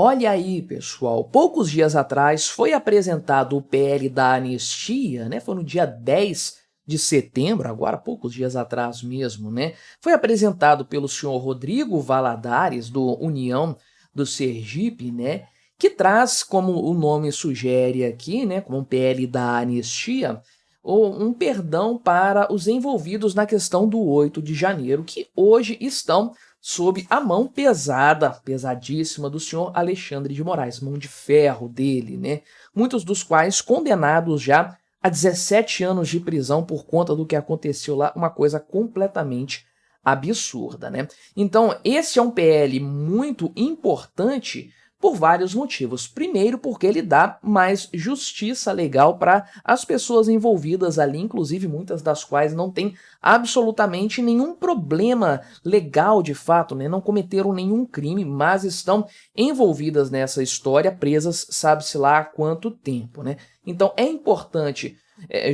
Olha aí, pessoal, poucos dias atrás foi apresentado o PL da anistia, né? Foi no dia 10 de setembro, agora poucos dias atrás mesmo, né? Foi apresentado pelo senhor Rodrigo Valadares, do União do Sergipe, né? Que traz, como o nome sugere aqui, né? Como um PL da anistia, um perdão para os envolvidos na questão do 8 de janeiro, que hoje estão sob a mão pesada, pesadíssima do senhor Alexandre de Moraes, mão de ferro dele, né? Muitos dos quais condenados já a 17 anos de prisão por conta do que aconteceu lá, uma coisa completamente absurda, né? Então, esse é um PL muito importante por vários motivos. Primeiro, porque ele dá mais justiça legal para as pessoas envolvidas ali, inclusive muitas das quais não têm absolutamente nenhum problema legal de fato, né? Não cometeram nenhum crime, mas estão envolvidas nessa história, presas sabe-se lá há quanto tempo, né? Então é importante,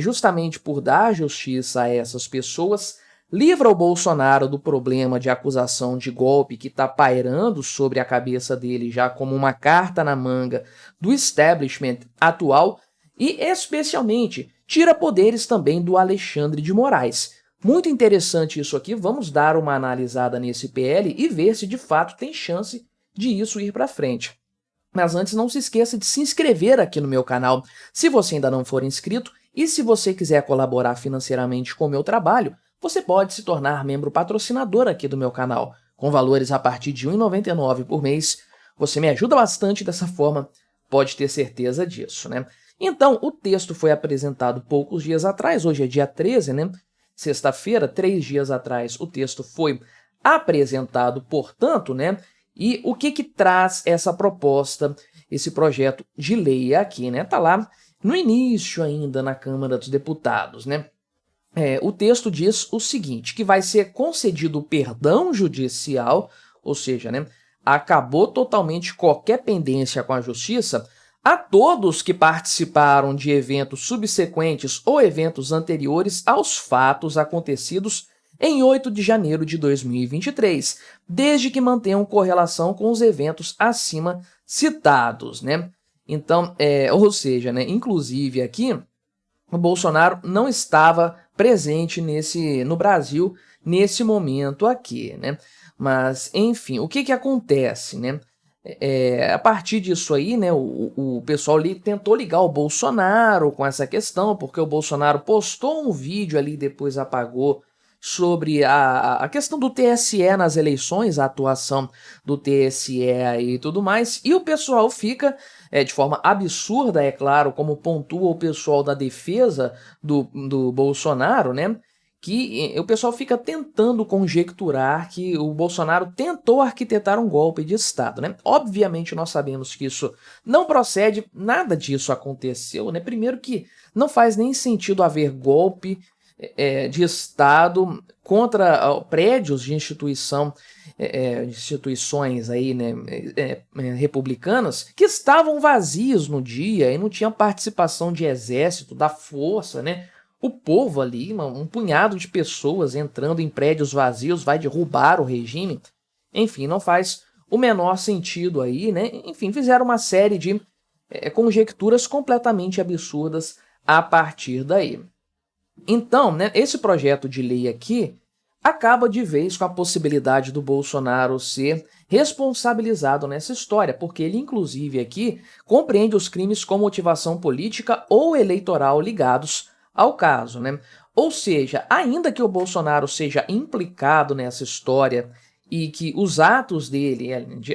justamente por dar justiça a essas pessoas, livra o Bolsonaro do problema de acusação de golpe que está pairando sobre a cabeça dele já como uma carta na manga do establishment atual e, especialmente, tira poderes também do Alexandre de Moraes. Muito interessante isso aqui, vamos dar uma analisada nesse PL e ver se de fato tem chance de isso ir para frente. Mas antes, não se esqueça de se inscrever aqui no meu canal se você ainda não for inscrito, e se você quiser colaborar financeiramente com o meu trabalho, você pode se tornar membro patrocinador aqui do meu canal, com valores a partir de R$ 1,99 por mês. Você me ajuda bastante dessa forma, pode ter certeza disso, né? Então, o texto foi apresentado poucos dias atrás, hoje é dia 13, né? Sexta-feira, 3 dias atrás, o texto foi apresentado, portanto, né? E o que traz essa proposta, esse projeto de lei aqui, né? Tá lá no início ainda na Câmara dos Deputados, né? O texto diz o seguinte, que vai ser concedido perdão judicial, ou seja, né, acabou totalmente qualquer pendência com a justiça, a todos que participaram de eventos subsequentes ou eventos anteriores aos fatos acontecidos em 8 de janeiro de 2023, desde que mantenham correlação com os eventos acima citados, né? Então, ou seja, né, inclusive aqui, o Bolsonaro não estava presente no Brasil nesse momento aqui, né? Mas, enfim, o que acontece, né? A partir disso aí, né, o pessoal ali tentou ligar o Bolsonaro com essa questão, porque o Bolsonaro postou um vídeo ali, depois apagou, sobre a questão do TSE nas eleições, a atuação do TSE e tudo mais, e o pessoal fica, de forma absurda, é claro, como pontua o pessoal da defesa do Bolsonaro, né, que o pessoal fica tentando conjecturar que o Bolsonaro tentou arquitetar um golpe de Estado, né? Obviamente nós sabemos que isso não procede, nada disso aconteceu, né? Primeiro que não faz nem sentido haver golpe de Estado contra prédios de instituições aí, né, republicanas que estavam vazios no dia e não tinha participação de exército, da força, né? O povo ali, um punhado de pessoas entrando em prédios vazios vai derrubar o regime. Enfim, não faz o menor sentido aí, né? Enfim, fizeram uma série de conjecturas completamente absurdas a partir daí. Então, né, esse projeto de lei aqui acaba de vez com a possibilidade do Bolsonaro ser responsabilizado nessa história, porque ele, inclusive, aqui compreende os crimes com motivação política ou eleitoral ligados ao caso, né? Ou seja, ainda que o Bolsonaro seja implicado nessa história e que os atos dele,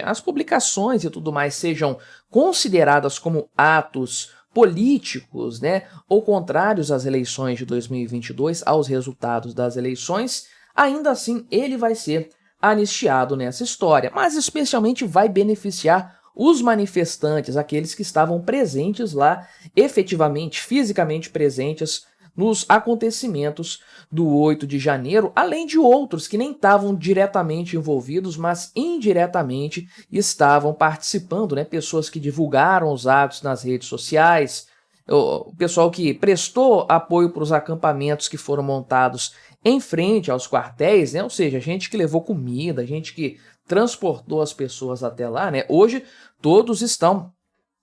as publicações e tudo mais, sejam consideradas como atos políticos, né, ou contrários às eleições de 2022, aos resultados das eleições, ainda assim ele vai ser anistiado nessa história, mas especialmente vai beneficiar os manifestantes, aqueles que estavam presentes lá, efetivamente, fisicamente presentes nos acontecimentos do 8 de janeiro, além de outros que nem estavam diretamente envolvidos, mas indiretamente estavam participando, né? Pessoas que divulgaram os atos nas redes sociais, o pessoal que prestou apoio para os acampamentos que foram montados em frente aos quartéis, né? Ou seja, gente que levou comida, gente que transportou as pessoas até lá, né? Hoje todos estão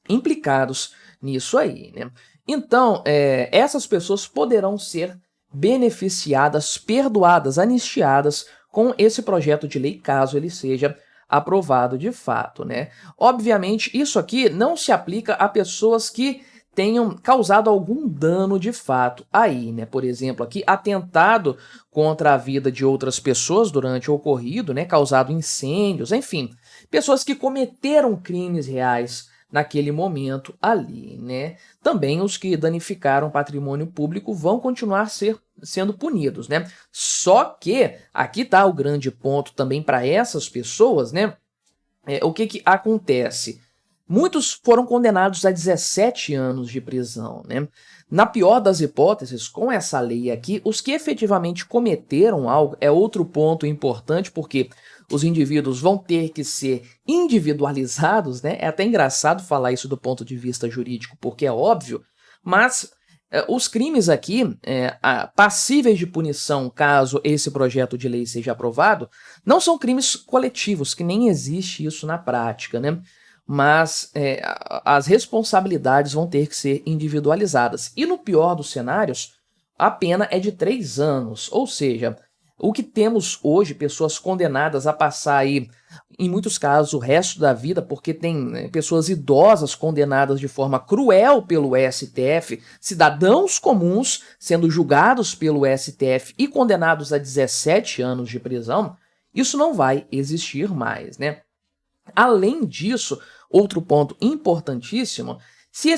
implicados nisso aí, né? Então, essas pessoas poderão ser beneficiadas, perdoadas, anistiadas com esse projeto de lei, caso ele seja aprovado de fato, né? Obviamente, isso aqui não se aplica a pessoas que tenham causado algum dano de fato aí, né? Por exemplo, aqui, atentado contra a vida de outras pessoas durante o ocorrido, né? Causado incêndios, enfim, pessoas que cometeram crimes reais naquele momento ali, né? Também os que danificaram patrimônio público vão continuar sendo punidos, né? Só que aqui tá o grande ponto também para essas pessoas, né? O que acontece? Muitos foram condenados a 17 anos de prisão, né? Na pior das hipóteses, com essa lei aqui, os que efetivamente cometeram algo é outro ponto importante, porque os indivíduos vão ter que ser individualizados, né? É até engraçado falar isso do ponto de vista jurídico, porque é óbvio, mas os crimes aqui, passíveis de punição caso esse projeto de lei seja aprovado, não são crimes coletivos, que nem existe isso na prática, né? Mas as responsabilidades vão ter que ser individualizadas. E no pior dos cenários, a pena é de 3 anos, ou seja, o que temos hoje, pessoas condenadas a passar aí, em muitos casos, o resto da vida, porque tem pessoas idosas condenadas de forma cruel pelo STF, cidadãos comuns sendo julgados pelo STF e condenados a 17 anos de prisão, isso não vai existir mais, né? Além disso, outro ponto importantíssimo, se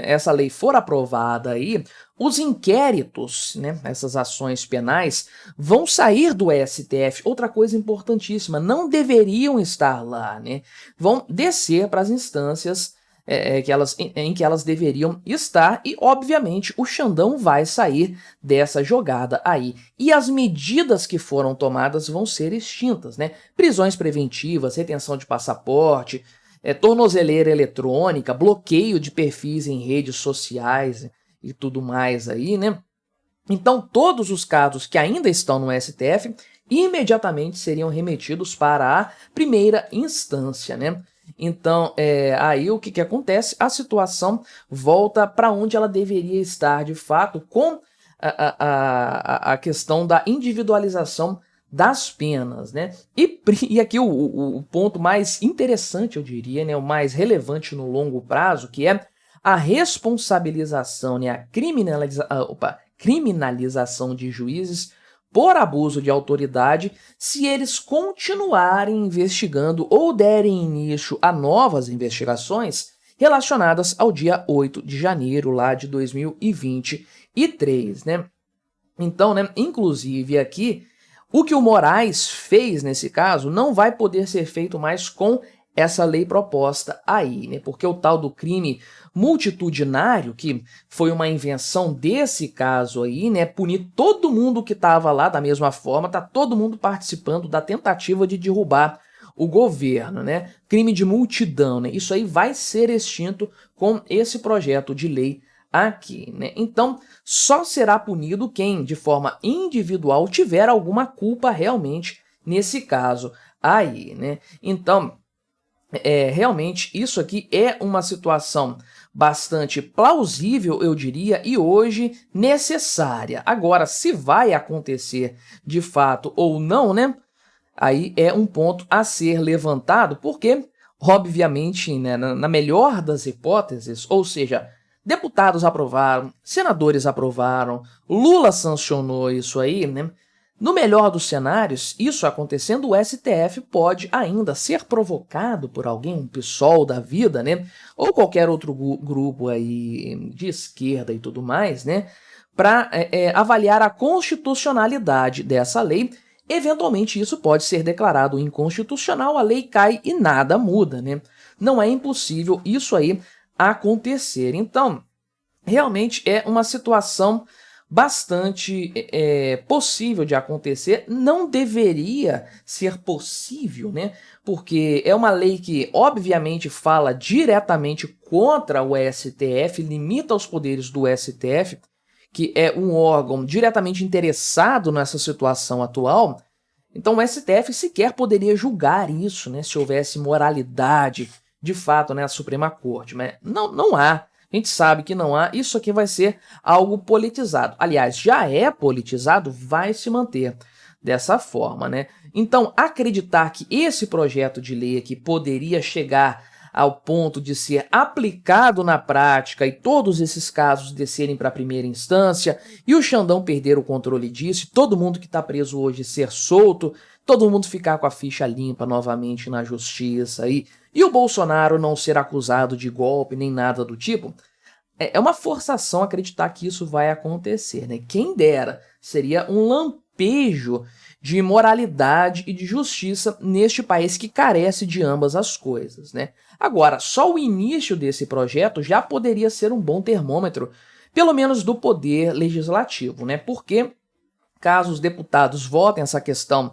essa lei for aprovada aí, os inquéritos, né, essas ações penais, vão sair do STF. Outra coisa importantíssima, não deveriam estar lá, né? Vão descer para as instâncias em que elas deveriam estar e, obviamente, o Xandão vai sair dessa jogada aí. E as medidas que foram tomadas vão ser extintas, né? Prisões preventivas, retenção de passaporte, tornozeleira eletrônica, bloqueio de perfis em redes sociais e tudo mais aí, né? Então, todos os casos que ainda estão no STF imediatamente seriam remetidos para a primeira instância, né? Então, aí o que acontece? A situação volta para onde ela deveria estar de fato, com a questão da individualização das penas, né? E aqui o ponto mais interessante, eu diria, né, o mais relevante no longo prazo, que é a responsabilização, né, a criminalização de juízes por abuso de autoridade se eles continuarem investigando ou derem início a novas investigações relacionadas ao dia 8 de janeiro lá de 2023, né? Então, né, inclusive aqui, o que o Moraes fez nesse caso não vai poder ser feito mais com essa lei proposta aí, né? Porque o tal do crime multitudinário, que foi uma invenção desse caso aí, né? Punir todo mundo que estava lá da mesma forma, tá todo mundo participando da tentativa de derrubar o governo, né? Crime de multidão, né? Isso aí vai ser extinto com esse projeto de lei aqui, né? Então, só será punido quem, de forma individual, tiver alguma culpa realmente nesse caso aí, né? Então, realmente, isso aqui é uma situação bastante plausível, eu diria, e hoje necessária. Agora, se vai acontecer de fato ou não, né? Aí é um ponto a ser levantado, porque, obviamente, né, na melhor das hipóteses, ou seja, deputados aprovaram, senadores aprovaram, Lula sancionou isso aí, né? No melhor dos cenários, isso acontecendo, o STF pode ainda ser provocado por alguém, um PSOL da vida, né? Ou qualquer outro grupo aí de esquerda e tudo mais, né? Para avaliar a constitucionalidade dessa lei. Eventualmente, isso pode ser declarado inconstitucional, a lei cai e nada muda, né? Não é impossível isso aí acontecer. Então, realmente é uma situação bastante possível de acontecer, não deveria ser possível, né? Porque é uma lei que, obviamente, fala diretamente contra o STF, limita os poderes do STF, que é um órgão diretamente interessado nessa situação atual. Então o STF sequer poderia julgar isso, né? Se houvesse moralidade de fato, né, a Suprema Corte. Mas não há. A gente sabe que não há. Isso aqui vai ser algo politizado. Aliás, já é politizado, vai se manter dessa forma, né? Então, acreditar que esse projeto de lei aqui poderia chegar ao ponto de ser aplicado na prática e todos esses casos descerem para a primeira instância e o Xandão perder o controle disso, e todo mundo que está preso hoje ser solto, todo mundo ficar com a ficha limpa novamente na justiça aí, e o Bolsonaro não ser acusado de golpe nem nada do tipo, é uma forçação acreditar que isso vai acontecer, né? Quem dera, seria um lampejo de moralidade e de justiça neste país que carece de ambas as coisas, né? Agora, só o início desse projeto já poderia ser um bom termômetro, pelo menos do poder legislativo, né? Porque caso os deputados votem essa questão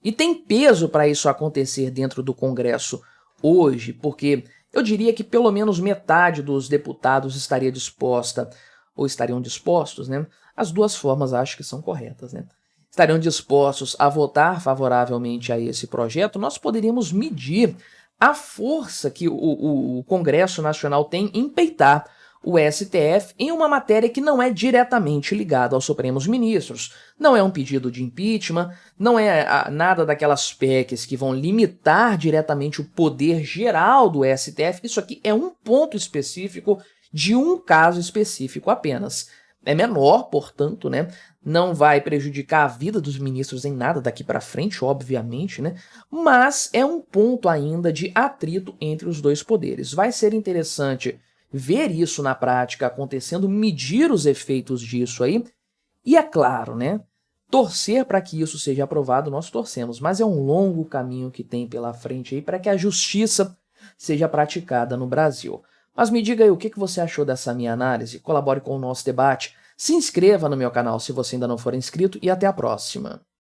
e tem peso para isso acontecer dentro do Congresso hoje, porque eu diria que pelo menos metade dos deputados estaria disposta, ou estariam dispostos, né? As duas formas acho que são corretas, né? Estariam dispostos a votar favoravelmente a esse projeto, nós poderíamos medir a força que o Congresso Nacional tem em peitar o STF em uma matéria que não é diretamente ligada aos Supremos Ministros. Não é um pedido de impeachment, não é nada daquelas PECs que vão limitar diretamente o poder geral do STF. Isso aqui é um ponto específico de um caso específico apenas. É menor, portanto, né? Não vai prejudicar a vida dos ministros em nada daqui para frente, obviamente, né? Mas é um ponto ainda de atrito entre os dois poderes. Vai ser interessante ver isso na prática acontecendo, medir os efeitos disso aí, e é claro, né? Torcer para que isso seja aprovado, nós torcemos, mas é um longo caminho que tem pela frente aí para que a justiça seja praticada no Brasil. Mas me diga aí o que você achou dessa minha análise, colabore com o nosso debate, se inscreva no meu canal se você ainda não for inscrito e até a próxima.